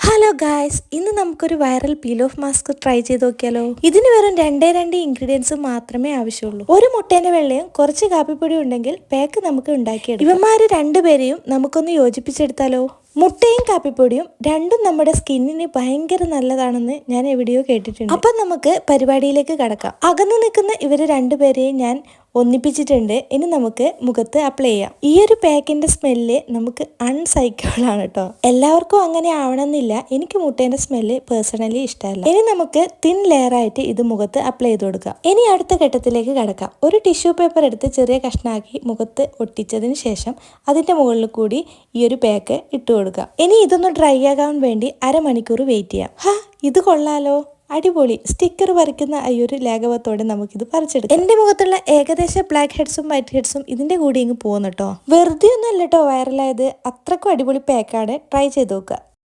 Hello guys, ഇന്ന് നമുക്കൊരു viral peel off mask try ചെയ്ത് നോക്കിയാലോ. ഇതിന് വെറും രണ്ട് ഇൻഗ്രീഡിയൻസ് മാത്രമേ ആവശ്യമുള്ളൂ. ഒരു മുട്ടേന്റെ വെള്ളയും കുറച്ച് കാപ്പിപ്പൊടി ഉണ്ടെങ്കിൽ പാക്ക് നമുക്ക് ഉണ്ടാക്കിയെടുക്കാം. ഇവന്മാര് രണ്ടുപേരെയും നമുക്കൊന്ന് യോജിപ്പിച്ചെടുത്താലോ. മുട്ടയും കാപ്പിപ്പൊടിയും രണ്ടും നമ്മുടെ സ്കിന്നിന് ഭയങ്കര നല്ലതാണെന്ന് ഞാൻ എവിടെയോ കേട്ടിട്ടുണ്ട്. അപ്പം നമുക്ക് പരിപാടിയിലേക്ക് കടക്കാം. അകന്നു നിൽക്കുന്ന ഇവര് രണ്ടുപേരെയും ഞാൻ ഒന്നിപ്പിച്ചിട്ടുണ്ട്. ഇനി നമുക്ക് മുഖത്ത് അപ്ലൈ ചെയ്യാം. ഈ ഒരു പാക്കിന്റെ സ്മെല്ല് നമുക്ക് അൺസൈക്കബിൾ ആണ് കേട്ടോ. എല്ലാവർക്കും അങ്ങനെ ആവണമെന്നില്ല. എനിക്ക് മുട്ടേന്റെ സ്മെല്ല് പേഴ്സണലി ഇഷ്ടമല്ല. ഇനി നമുക്ക് തിൻ ലെയർ ആയിട്ട് ഇത് മുഖത്ത് അപ്ലൈ ചെയ്ത് കൊടുക്കാം. ഇനി അടുത്ത ഘട്ടത്തിലേക്ക് കടക്കാം. ഒരു ടിഷ്യൂ പേപ്പർ എടുത്ത് ചെറിയ കഷ്ണാക്കി മുഖത്ത് ഒട്ടിച്ചതിന് ശേഷം അതിന്റെ മുകളിൽ കൂടി ഈ ഒരു പാക്ക് ഇട്ട് കൊടുക്കാം. ഇനി ഇതൊന്ന് ഡ്രൈ ആകാൻ വേണ്ടി അരമണിക്കൂർ വെയിറ്റ് ചെയ്യാം. ഇത് കൊള്ളാലോ, അടിപൊളി. സ്റ്റിക്കർ വരയ്ക്കുന്ന ഈ ഒരു ലാഘവത്തോടെ നമുക്കിത് പറിച്ചെടുക്കാം. എന്റെ മുഖത്തുള്ള ഏകദേശം ബ്ലാക്ക് ഹെഡ്സും വൈറ്റ് ഹെഡ്സും ഇതിന്റെ കൂടി ഇങ്ങ് പോകുന്നു കേട്ടോ. വെറുതെ ഒന്നും അല്ല കേട്ടോ വൈറലായത്. അത്രക്കും അടിപൊളി പാക്കാണ്. ട്രൈ ചെയ്ത് നോക്കുക.